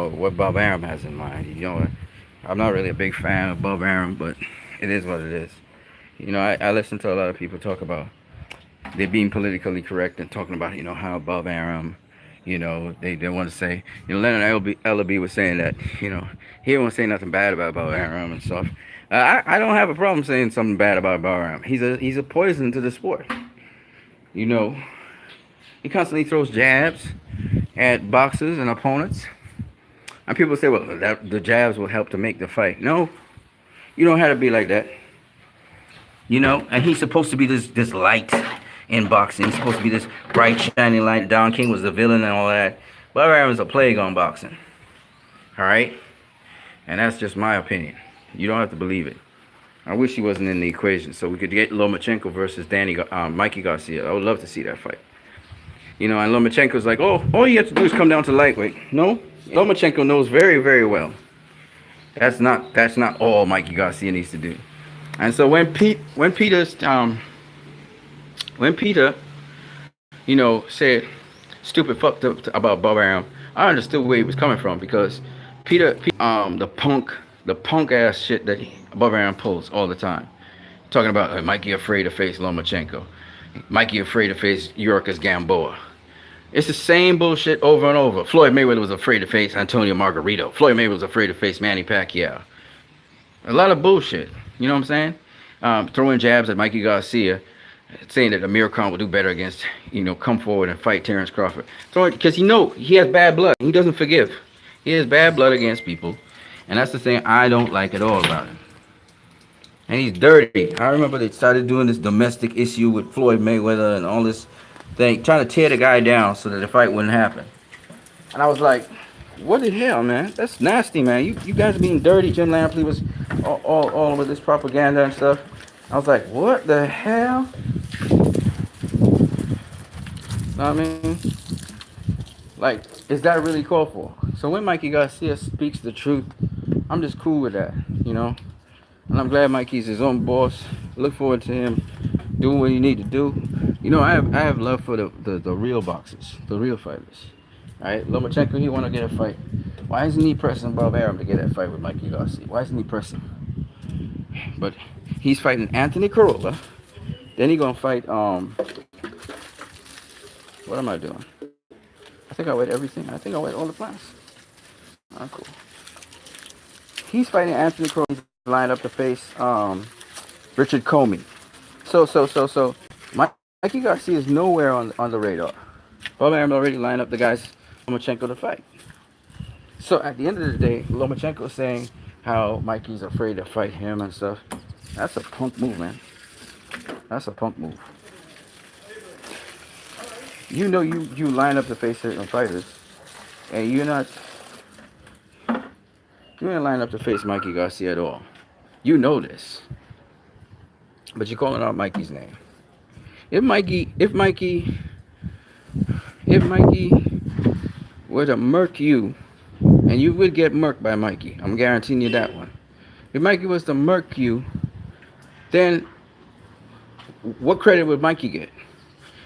what Bob Arum has in mind. I'm not really a big fan of Bob Arum, but it is what it is. I listen to a lot of people talk about they're being politically correct and talking about, how Bob Arum, they want to say, Leonard Ellaby was saying that, he won't say nothing bad about Bob Arum and stuff. I don't have a problem saying something bad about Bob Arum. He's a poison to the sport. You know, he constantly throws jabs at boxers and opponents. And people say, well, the jabs will help to make the fight. No, you don't have to be like that. And he's supposed to be this light in boxing. He's supposed to be this bright, shining light. Don King was the villain and all that. Bob Arum is a plague on boxing. All right? And that's just my opinion. You don't have to believe it. I wish he wasn't in the equation so we could get Lomachenko versus Mikey Garcia. I would love to see that fight. And Lomachenko's like, oh, all you have to do is come down to lightweight. No, Lomachenko knows very, very well. That's not all Mikey Garcia needs to do. And so when Peter, said stupid fucked up about Bob Arum, I understood where he was coming from because the punk ass shit that Bob Arum pulls all the time, talking about Mikey afraid to face Lomachenko, Mikey afraid to face Yorkis Gamboa. It's the same bullshit over and over. Floyd Mayweather was afraid to face Antonio Margarito. Floyd Mayweather was afraid to face Manny Pacquiao. A lot of bullshit. You know what I'm saying? Throwing jabs at Mikey Garcia, saying that Amir Khan will do better against, come forward and fight Terrence Crawford. Because he has bad blood. He doesn't forgive. He has bad blood against people. And that's the thing I don't like at all about him. And he's dirty. I remember they started doing this domestic issue with Floyd Mayweather and all this thing, trying to tear the guy down so that the fight wouldn't happen. And I was like, what the hell, man? That's nasty, man. You guys are being dirty. Jim Lampley was all over this propaganda and stuff. I was like, what the hell? Know what I mean? Like, is that really called for? So when Mikey Garcia speaks the truth, I'm just cool with that, And I'm glad Mikey's his own boss. Look forward to him doing what he need to do. I have love for the real boxers, the real fighters. All right, Lomachenko, he want to get a fight. Why isn't he pressing Bob Arum to get that fight with Mikey Garcia? Why isn't he pressing? But he's fighting Anthony Corolla. Then he gonna fight what am I doing? I think I went everything. I think I went all the plans. Ah, cool. He's fighting Anthony Corolla. He's lined up to face Richard Comey. So Mikey Garcia is nowhere on the radar. Bob Arum already lined up the guys Lomachenko to fight. So at the end of the day, Lomachenko saying how Mikey's afraid to fight him and stuff. That's a punk move, man. That's a punk move. You line up to face certain fighters, and you ain't line up to face Mikey Garcia at all. You know this, but you're calling out Mikey's name. If Mikey were to murk you, and you would get murked by Mikey, I'm guaranteeing you that one. If Mikey was to murk you, then what credit would Mikey get?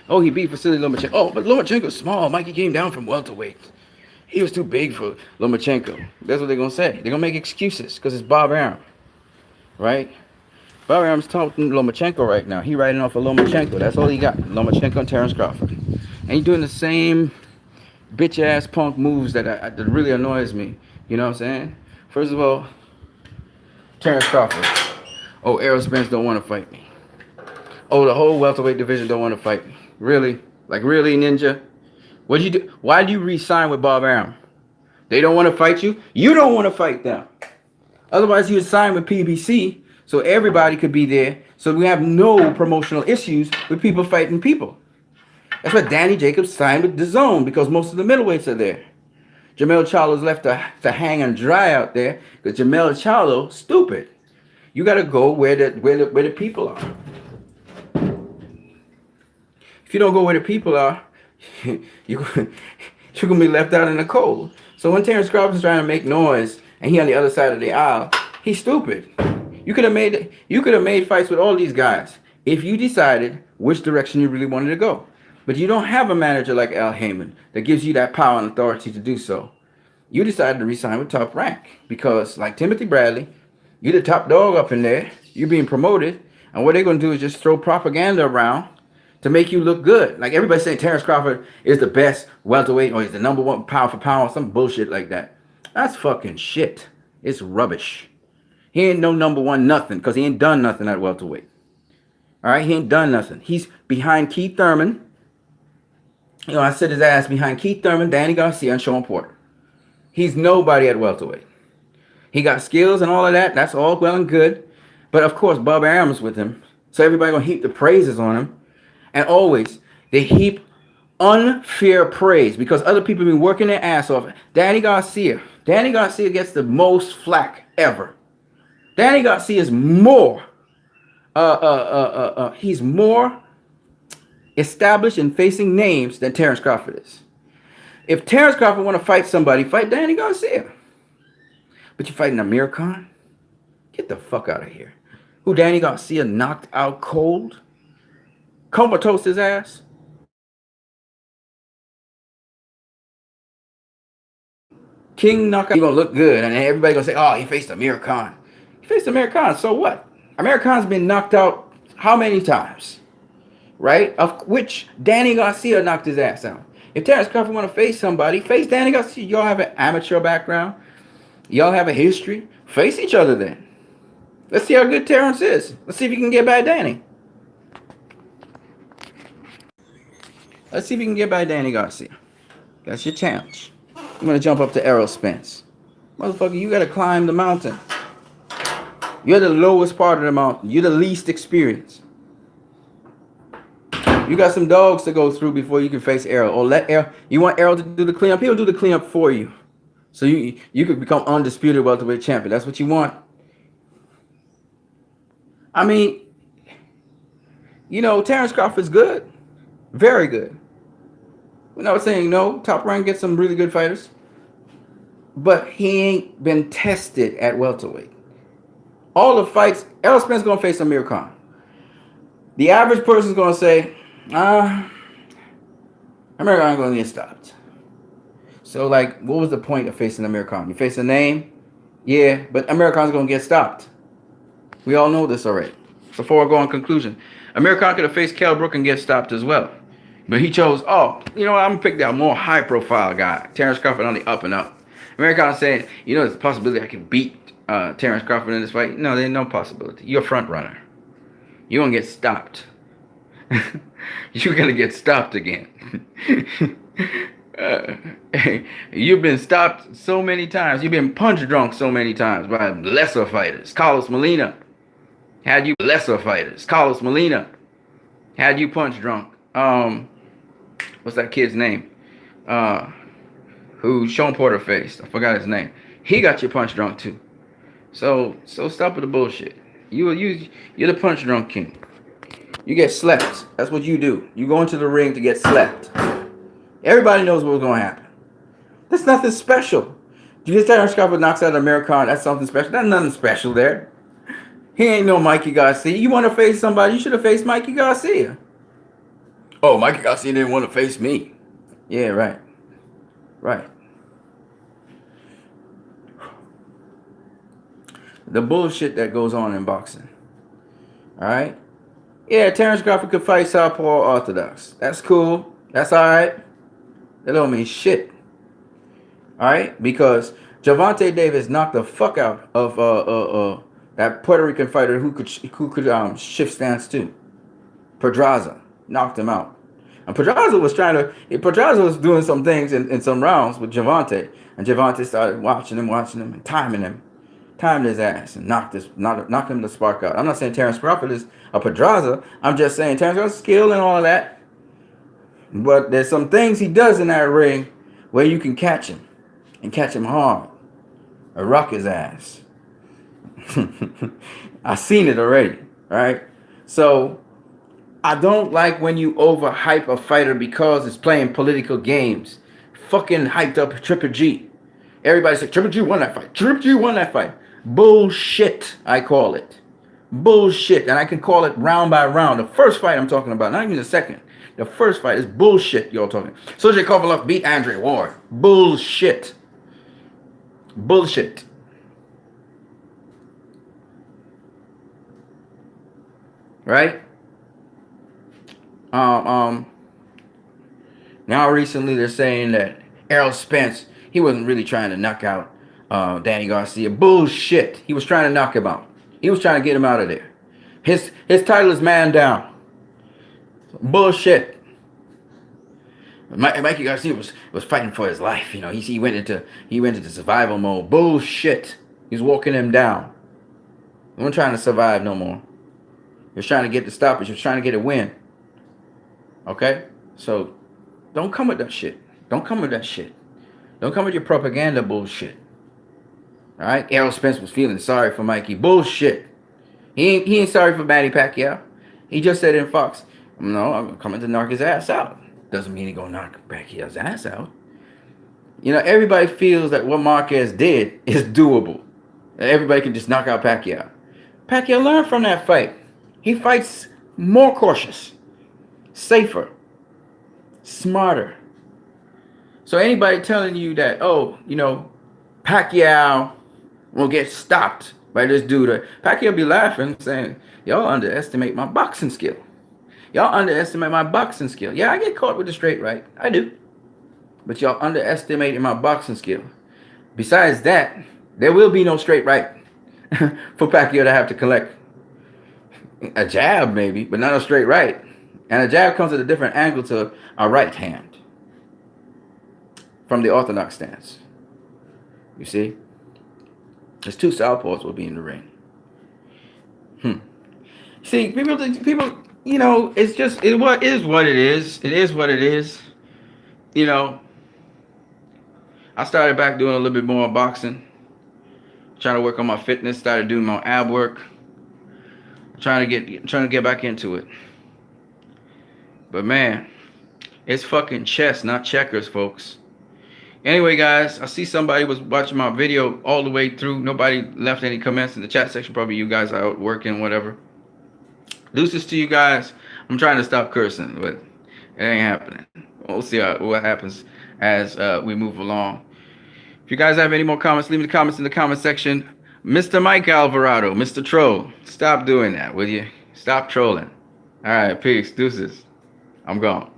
Oh, he beat Vasily Lomachenko. Oh, but Lomachenko's small. Mikey came down from welterweight. He was too big for Lomachenko. That's what they're going to say. They're going to make excuses because it's Bob Arum, right? Bob Arum's talking Lomachenko right now. He riding off of Lomachenko. That's all he got. Lomachenko and Terrence Crawford. And he's doing the same bitch-ass punk moves that really annoys me. You know what I'm saying? First of all, Terrence Crawford. Oh, Errol Spence don't want to fight me. Oh, the whole welterweight division don't want to fight me. Really? Like really, Ninja? What'd you do? Why do you re-sign with Bob Arum? They don't want to fight you. You don't want to fight them. Otherwise, you would sign with PBC so everybody could be there. So we have no promotional issues with people fighting people. That's why Danny Jacobs signed with DAZN because most of the middleweights are there. Jamel Charlo's left to hang and dry out there because Jamel Charlo stupid. You got to go where the people are. If you don't go where the people are, you're going to be left out in the cold. So when Terrence Crawford's trying to make noise and he on the other side of the aisle, he's stupid. You could have made fights with all these guys if you decided which direction you really wanted to go. But you don't have a manager like Al Heyman that gives you that power and authority to do so. You decided to resign with Top Rank because, like Timothy Bradley, you're the top dog up in there. You're being promoted. And what they're going to do is just throw propaganda around to make you look good. Like everybody saying Terrence Crawford is the best welterweight or he's the number one pound for pound or some bullshit like that. That's fucking shit. It's rubbish. He ain't no number one nothing because he ain't done nothing at welterweight. All right? He ain't done nothing. He's behind Keith Thurman. You know, I sit his ass behind Keith Thurman, Danny Garcia, and Sean Porter. He's nobody at welterweight. He got skills and all of that. That's all well and good. But, of course, Bob Arum's with him. So everybody going to heap the praises on him. And always, they heap unfair praise because other people have been working their ass off. Danny Garcia gets the most flack ever. Danny Garcia is more, he's more established in facing names than Terrence Crawford is. If Terrence Crawford want to fight somebody, fight Danny Garcia. But you're fighting Amir Khan? Get the fuck out of here. Who Danny Garcia knocked out cold? Comatose his ass? King knockout. He's going to look good. And everybody going to say, oh, he faced Amir Khan. He faced Amir Khan. So what? Amir Khan's been knocked out how many times? Right? Of which Danny Garcia knocked his ass out. If Terrence Crawford want to face somebody, face Danny Garcia. Y'all have an amateur background. Y'all have a history. Face each other then. Let's see how good Terrence is. Let's see if you can get by Danny. Let's see if you can get by Danny Garcia. That's your challenge. I'm going to jump up to Errol Spence. Motherfucker, you got to climb the mountain. You're the lowest part of the mountain. You're the least experienced. You got some dogs to go through before you can face Errol. Or let Errol. You want Errol to do the cleanup? He'll do the cleanup for you. So you could become undisputed welterweight champion. That's what you want. I mean, you know, Terrence Crawford's good. Very good. We're not saying no. Top Rank gets some really good fighters. But he ain't been tested at welterweight. All the fights, Errol Spence going to face Amir Khan. The average person's going to say, Amir Khan going to get stopped. So, like, what was the point of facing Amir Khan? You face a name? Yeah, but Amir Khan's going to get stopped. We all know this already. Before I go on conclusion, Amir Khan could have faced Kell Brook and get stopped as well. But he chose, I'm going to pick that more high-profile guy. Terrence Crawford on the up and up. Amir Khan saying, there's a possibility I can beat Terrence Crawford in this fight. No, there's no possibility. You're a front runner. You're going to get stopped. You're going to get stopped again. You've been stopped so many times. You've been punch drunk so many times by lesser fighters. Carlos Molina had you punch drunk. What's that kid's name? Who Sean Porter faced. I forgot his name. He got you punch drunk too. So stop with the bullshit. You're the punch drunk king. You get slept. That's what you do. You go into the ring to get slept. Everybody knows what's going to happen. That's nothing special. You get Terrence Crawford knocks out Amir Khan. That's something special. That's nothing special there. He ain't no Mikey Garcia. You want to face somebody, you should have faced Mikey Garcia. Oh, Mikey Garcia didn't want to face me. Yeah, right. Right. The bullshit that goes on in boxing. All right? Yeah, Terrence Crawford could fight Southpaw Orthodox. That's cool. That's all right. That don't mean shit. All right? Because Javante Davis knocked the fuck out of that Puerto Rican fighter who could shift stance too. Pedraza knocked him out. And Pedraza was doing some things in some rounds with Javante. And Javante started watching him, and timed his ass, and knocked him the spark out. I'm not saying Terrence Crawford is a Pedraza. I'm just saying Terrence Crawford's skill and all of that. But there's some things he does in that ring where you can catch him, and catch him hard, or rock his ass. I've seen it already, right? So I don't like when you overhype a fighter because it's playing political games. Fucking hyped up Triple G. Everybody said Triple G won that fight. Triple G won that fight. Bullshit, I call it. Bullshit. And I can call it round by round. The first fight I'm talking about, not even the second. The first fight is bullshit y'all talking. Sergey Kovalev beat Andre Ward. Bullshit. Bullshit. Right? Now recently they're saying that Errol Spence, he wasn't really trying to knock out Danny Garcia. Bullshit. He was trying to knock him out. He was trying to get him out of there. His title is man down. Bullshit. Mikey Garcia was fighting for his life. You know, he went into survival mode. Bullshit. He's walking him down. He wasn't trying to survive no more. He was trying to get the stoppage. He was trying to get a win. Okay? So don't come with that shit. Don't come with that shit. Don't come with your propaganda bullshit. Alright? Errol Spence was feeling sorry for Mikey. Bullshit. He ain't sorry for Manny Pacquiao. He just said in Fox, no, I'm coming to knock his ass out. Doesn't mean he gonna knock Pacquiao's ass out. You know, everybody feels that what Marquez did is doable. Everybody can just knock out Pacquiao. Pacquiao learned from that fight. He fights more cautious, safer, smarter. So anybody telling you that, oh, you know, Pacquiao will get stopped by this dude, Pacquiao be laughing, saying, y'all underestimate my boxing skill. Y'all underestimate my boxing skill. Yeah, I get caught with the straight right. I do. But y'all underestimating my boxing skill. Besides that, there will be no straight right for Pacquiao to have to collect. A jab maybe, but not a straight right. And a jab comes at a different angle to a right hand from the orthodox stance. You see? There's two southpaws will be in the ring. See, people, you know, it's just what is what it is. It is what it is. You know, I started back doing a little bit more boxing, trying to work on my fitness. Started doing my ab work, trying to get back into it. But man, it's fucking chess, not checkers, folks. Anyway, guys, I see somebody was watching my video all the way through. Nobody left any comments in the chat section. Probably you guys are out working, whatever. Deuces to you guys. I'm trying to stop cursing, but it ain't happening. We'll see what happens as we move along. If you guys have any more comments, leave the comments in the comment section. Mr. Mike Alvarado, Mr. Troll, stop doing that, will you? Stop trolling. All right, peace. Deuces. I'm gone.